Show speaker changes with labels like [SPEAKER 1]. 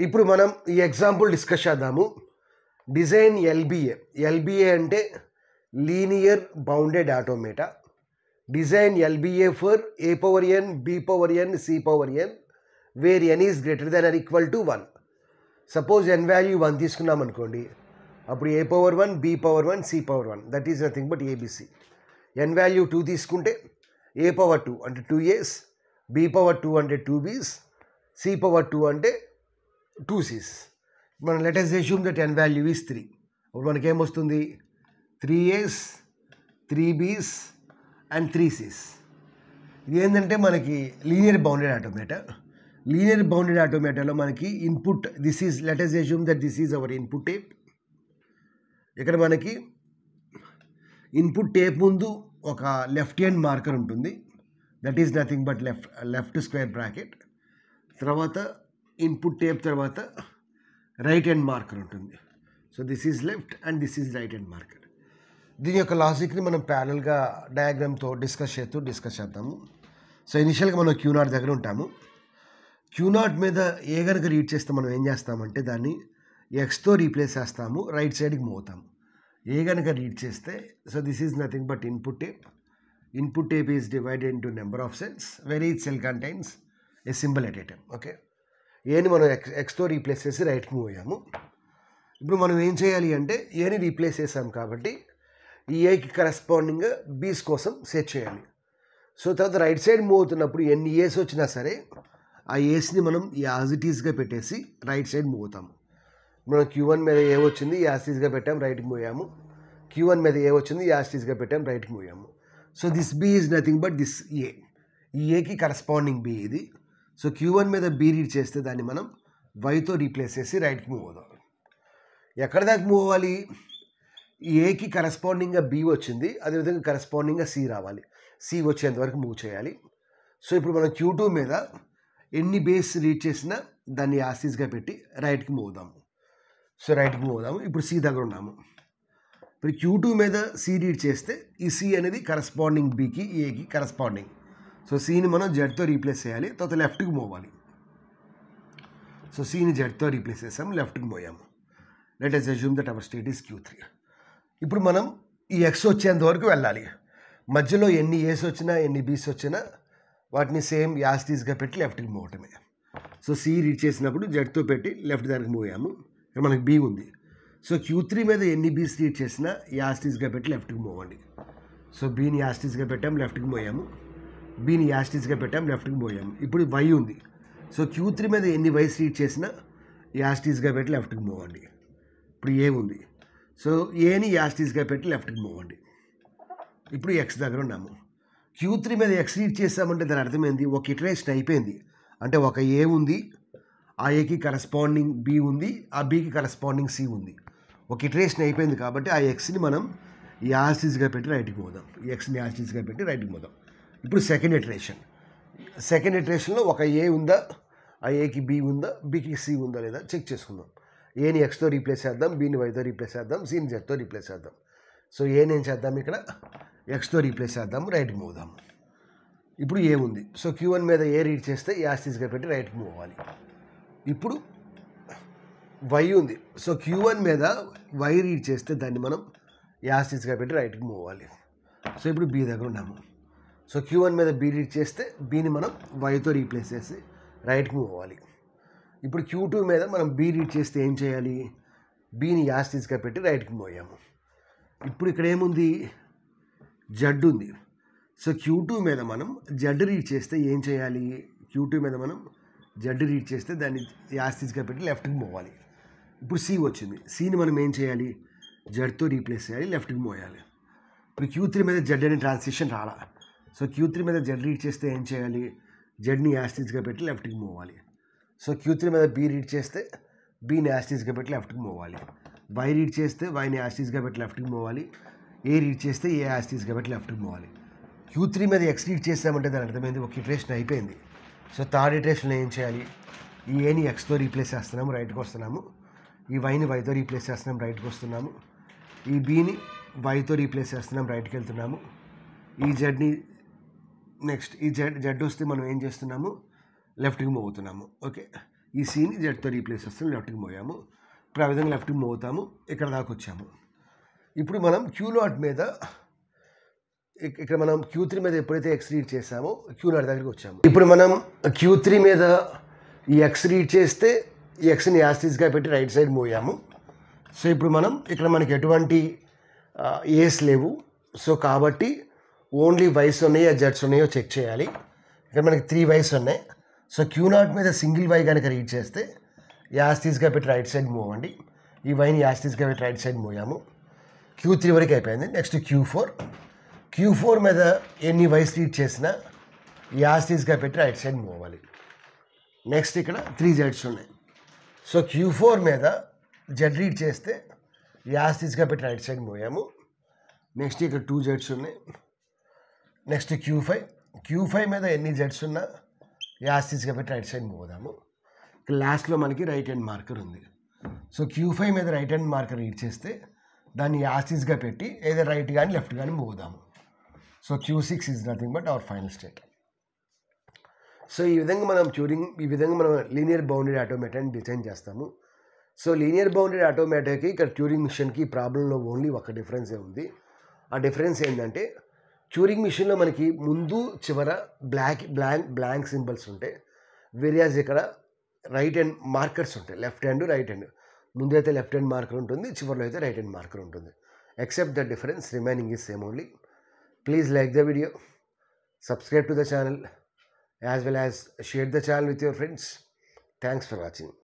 [SPEAKER 1] ఇప్పుడు మనం ఈ ఎగ్జాంపుల్ డిస్కస్ చేద్దాము. డిజైన్ ఎల్బిఏ అంటే linear bounded automata. Design LBA for a power n, b power n, c power n where n is greater than or equal to 1. Suppose n value 1 తీసుకున్నాం అనుకోండి, అప్పుడు a power 1, b power 1, c power 1, that is nothing but ABC. n value 2 తీసుకుంటే a power 2 అంటే 2a's, b power 2 అంటే 2b's, c power 2 అంటే 2c's. మనం let us assume that n value is 3. అప్పుడు మనకేమొస్తుంది 3a's, 3b's and 3c's. ఇది ఏంటంటే మనకి linear bounded automata. Linear bounded ఆటోమేటాలో మనకి input this is let us assume that this is our input tape. ఇక్కడ మనకి ఇన్పుట్ టేప్ ముందు ఒక లెఫ్ట్ హ్యాండ్ మార్కర్ ఉంటుంది, that is nothing but left square bracket. తర్వాత ఇన్పుట్ టేప్ తర్వాత right hand marker ఉంటుంది. So this is left and this is right hand marker. దీని యొక్క లాజిక్ని మనం ప్యారల్గా డయాగ్రామ్తో డిస్కస్ చేద్దాము. సో ఇనిషియల్గా మనం Q0 దగ్గర ఉంటాము. Q0 మీద ఏ కనుక రీడ్ చేస్తే మనం ఏం చేస్తామంటే దాన్ని ఎక్స్తో రీప్లేస్ చేస్తాము, రైట్ సైడ్కి మూవ్ అవుతాము. ఏ కనుక రీడ్ చేస్తే so this is nothing but input tape. Input tape is divided into number of cells where each cell contains A symbol at a time. Okay, ఏని మనం ఎక్స్తో రీప్లేస్ చేసి రైట్కి మూవ్ అయ్యాము. ఇప్పుడు మనం ఏం చేయాలి అంటే ఏని రీప్లేస్ చేసాం కాబట్టి ఈ ఏకి కరెస్పాండింగ్గా బీస్ కోసం సెట్ చేయాలి. సో తర్వాత రైట్ సైడ్ మూవ్ అవుతున్నప్పుడు ఎన్ని ఏస్ వచ్చినా సరే ఆ ఏస్ని మనం యాజ్ ఇట్ ఈస్గా పెట్టేసి రైట్ సైడ్ మూవ్ అవుతాము. మనం Q1 మీద ఏ వచ్చింది యాజ్ ఇట్ ఈస్గా పెట్టాం, రైట్కి మూవ్ అయ్యాము. Q1 మీద ఏ వచ్చింది యాజ్ ఇట్ ఈస్గా పెట్టాం, రైట్కి మూవ్ అయ్యాము. So this B is nothing but this A. ఈ ఏకి కరెస్పాండింగ్ బీ ఇది. సో Q1 మీద బీ రీడ్ చేస్తే దాన్ని మనం వైతో రీప్లేస్ చేసి రైట్కి మూవ్ అవుదాం. ఎక్కడ దాకా మూవ్ అవ్వాలి? ఏకి కరెస్పాండింగ్గా బి వచ్చింది, అదేవిధంగా కరెస్పాండింగ్గా సి రావాలి. సి వచ్చేంత వరకు మూవ్ చేయాలి. సో ఇప్పుడు మనం Q2 మీద ఎన్ని బేస్ రీడ్ చేసినా దాన్ని యాసిస్గా పెట్టి రైట్కి మూవ్ అవుదాము. సో రైట్కి మూవ్ అవుదాము. ఇప్పుడు సి దగ్గర ఉన్నాము. ఇప్పుడు Q2 మీద సి రీడ్ చేస్తే ఈ సి అనేది కరెస్పాండింగ్ బికి ఏకి కరెస్పాండింగ్. సో సిని మనం జెడ్తో రీప్లేస్ చేయాలి, తర్వాత లెఫ్ట్కి మూవ్ అవ్వాలి. సో సిని జెడ్తో రీప్లేస్ చేసాము, లెఫ్ట్కి మూవ్ అయ్యాము. Let us assume that our state is Q3. ఇప్పుడు మనం ఈ ఎక్స్ వచ్చేంత వరకు వెళ్ళాలి. మధ్యలో ఎన్ని ఏస్ వచ్చినా ఎన్ని బీస్ వచ్చినా వాటిని సేమ్ యాస్టీస్గా పెట్టి లెఫ్ట్కి మూవ్ అవటమే. సో సి రీడ్ చేసినప్పుడు జెడ్తో పెట్టి లెఫ్ట్ దగ్గరికి మూవ్ అయ్యాము. ఇక్కడ మనకి బీ ఉంది. సో Q3 మీద ఎన్ని బీస్ రీడ్ చేసినా యాస్టీస్గా పెట్టి లెఫ్ట్కి మూవ్ అవ్వండి. సో బీని యాస్టీస్గా పెట్టాం, లెఫ్ట్కి మూవ్ అయ్యాము. బీని యాస్టీస్గా పెట్టాం, లెఫ్ట్కి మూవ్ అయ్యాము. ఇప్పుడు వై ఉంది. సో Q3 మీద ఎన్ని వైస్ రీడ్ చేసినా యాస్టీస్గా పెట్టి లెఫ్ట్కి మూవ్ అవ్వండి. ఇప్పుడు ఏ ఉంది. సో ఏని యాస్టీస్గా పెట్టి లెఫ్ట్కి మూవ్ అవ్వండి. ఇప్పుడు ఎక్స్ దగ్గర ఉన్నాము. Q3 మీద ఎక్స్ రీడ్ చేసామంటే దాని అర్థమైంది ఒక ఇటరేషన్ అయిపోయింది. అంటే ఒక ఏ ఉంది, ఆ ఏకి కరెస్పాండింగ్ బి ఉంది, ఆ బీకి కరెస్పాండింగ్ సి ఉంది. ఒక ఇటరేషన్ అయిపోయింది కాబట్టి ఆ ఎక్స్ని మనం యాస్టీస్గా పెట్టి రైట్కి పోదాం. ఈ ఎక్స్ని యాస్టీస్గా పెట్టి రైట్కి పోదాం. ఇప్పుడు సెకండ్ ఇటరేషన్లో ఒక ఏ ఉందా, ఆ ఏకి బి ఉందా, బికి సి ఉందా లేదా చెక్ చేసుకుందాం. ఏని ఎక్స్తో రీప్లేస్ చేద్దాం, బీని వైతో రీప్లేస్ చేద్దాం, సిని జెడ్తో రీప్లేస్ చేద్దాం. సో ఏని ఏం చేద్దాం, ఇక్కడ ఎక్స్తో రీప్లేస్ చేద్దాము, రైట్కి మూవ్ అవుదాము. ఇప్పుడు ఏ ఉంది. సో Q1 మీద ఏ రీడ్ చేస్తే యాస్టీస్గా పెట్టి రైట్కి మూవ్ అవ్వాలి. ఇప్పుడు వై ఉంది. సో Q1 మీద వై రీడ్ చేస్తే దాన్ని మనం యాస్టీస్గా పెట్టి రైట్కి మూవ్ అవ్వాలి. సో ఇప్పుడు బీ దగ్గర ఉన్నాము. సో Q1 మీద బీ రీడ్ చేస్తే బీని మనం వైతో రీప్లేస్ చేసి రైట్కి మూవ్ అవ్వాలి. ఇప్పుడు Q2 మీద మనం బీ రీడ్ చేస్తే ఏం చేయాలి, బీని యాస్టీస్గా పెట్టి రైట్కి మూవ్ అయ్యాము. ఇప్పుడు ఇక్కడ ఏముంది, జడ్ ఉంది. సో Q2 మీద మనం జడ్ రీడ్ చేస్తే ఏం చేయాలి, Q2 మీద మనం జడ్ రీడ్ చేస్తే దాన్ని యాస్టీస్గా పెట్టి లెఫ్ట్కి మూవ్ అవ్వాలి. ఇప్పుడు సి వచ్చింది. సిని మనం ఏం చేయాలి, జడ్తో రీప్లేస్ చేయాలి, లెఫ్ట్కి మూవ్ అయ్యాలి. ఇప్పుడు Q3 మీద జడ్ అనే ట్రాన్సిషన్ రాలా. సో Q3 మీద జడ్ రీడ్ చేస్తే ఏం చేయాలి, జడ్ని యాస్టీస్గా పెట్టి లెఫ్ట్కి మూవ్ అవ్వాలి. సో Q3 మీద బీ రీడ్ చేస్తే బీని యాస్టీస్గా పెట్టి లెఫ్ట్కి మూవ్ అవ్వాలి. వై రీడ్ చేస్తే వైని యాస్టీస్గా పెట్టి లెఫ్ట్కి మూవ్ అవ్వాలి. ఏ రీడ్ చేస్తే ఏ యాస్టీస్గా పెట్టి లెఫ్ట్కి మూవ్ అవ్వాలి. Q3 మీద ఎక్స్ రీడ్ చేస్తామంటే దాని అర్థమైంది ఒక ఇటరేషన్ అయిపోయింది. సో థర్డ్ ఇటరేషన్లో ఏం చేయాలి, ఈ ఏని ఎక్స్తో రీప్లేస్ చేస్తున్నాము, రైట్కి వస్తున్నాము. ఈ వైని వైతో రీప్లేస్ చేస్తున్నాం, రైట్కి వస్తున్నాము. ఈ బీని వైతో రీప్లేస్ చేస్తున్నాం, రైట్కి వెళ్తున్నాము. ఈ జెడ్ని నెక్స్ట్ ఈ జెడ్ వస్తే మనం ఏం చేస్తున్నాము, లెఫ్ట్కి మూవ్ అవుతున్నాము. ఓకే, ఈ సీని జెడ్తో రీప్లేస్ చేస్తాం, లెఫ్ట్కి మోయాము. ఇప్పుడు ఆ విధంగా లెఫ్ట్కి మూవ్ అవుతాము, ఇక్కడ దాకా వచ్చాము. ఇప్పుడు మనం Q0 మీద ఇక్కడ మనం Q3 మీద ఎప్పుడైతే ఎక్స్ రీడ్ చేసామో Q0 దగ్గరికి వచ్చాము. ఇప్పుడు మనం Q3 మీద ఈ ఎక్స్ రీడ్ చేస్తే ఈ ఎక్స్ని యాస్టీస్గా పెట్టి రైట్ సైడ్ మోయాము. సో ఇప్పుడు మనం ఇక్కడ మనకి ఎటువంటి ఏస్ లేవు. సో కాబట్టి ఓన్లీ వైస్ ఉన్నాయో జెడ్స్ ఉన్నాయో చెక్ చేయాలి. ఇక్కడ మనకి 3 వైస్ ఉన్నాయి. సో Q0 మీద సింగిల్ వై కనుక రీడ్ చేస్తే యాస్టీస్గా పెట్టి రైట్ సైడ్ మూవ్ అండి. ఈ వైని యాస్టీస్గా పెట్టి రైట్ సైడ్ మోయాము. Q3 వరకు అయిపోయింది. నెక్స్ట్ Q4 మీద ఎన్ని వైస్ రీడ్ చేసినా యాస్టీస్గా పెట్టి రైట్ సైడ్ మూవ్ అవ్వాలి. నెక్స్ట్ ఇక్కడ 3 జెడ్స్ ఉన్నాయి. సో Q4 మీద జెడ్ రీడ్ చేస్తే యాస్టీస్గా పెట్టి రైట్ సైడ్ మోయాము. నెక్స్ట్ ఇక్కడ 2 జెడ్స్ ఉన్నాయి. నెక్స్ట్ Q5 మీద ఎన్ని జెడ్స్ ఉన్నా యాస్టీస్గా పెట్టి రైట్ సైడ్ మూవ్ అవుదాము. లాస్ట్లో మనకి రైట్ హ్యాండ్ మార్కర్ ఉంది. సో Q5 మీద రైట్ హ్యాండ్ మార్కర్ రీడ్ చేస్తే దాన్ని యాస్టీస్గా పెట్టి ఏదో రైట్ కానీ లెఫ్ట్ కానీ మూవ్ అవుదాము. So Q6 is nothing but our final state. So ఈ విధంగా మనం లీనియర్ బౌండెడ్ ఆటోమేటాని డిజైన్ చేస్తాము. సో లీనియర్ బౌండెడ్ ఆటోమేటాకి ఇక్కడ ట్యూరింగ్ మిషన్కి ప్రాబ్లంలో ఓన్లీ ఒక డిఫరెన్సే ఉంది. ఆ డిఫరెన్స్ ఏంటంటే ట్యూరింగ్ మిషన్లో మనకి ముందు చివర బ్లాంక్ సింబల్స్ ఉంటాయి. వేరియాస్ ఇక్కడ రైట్ హ్యాండ్ మార్కర్స్ ఉంటాయి, లెఫ్ట్ హ్యాండ్ రైట్ హ్యాండ్. ముందు అయితే లెఫ్ట్ హ్యాండ్ మార్కర్ ఉంటుంది, చివరిలో అయితే రైట్ హ్యాండ్ మార్కర్ ఉంటుంది. Except the difference remaining is same only. Please like the video, subscribe to the channel, as well as share the channel with your friends. Thanks for watching.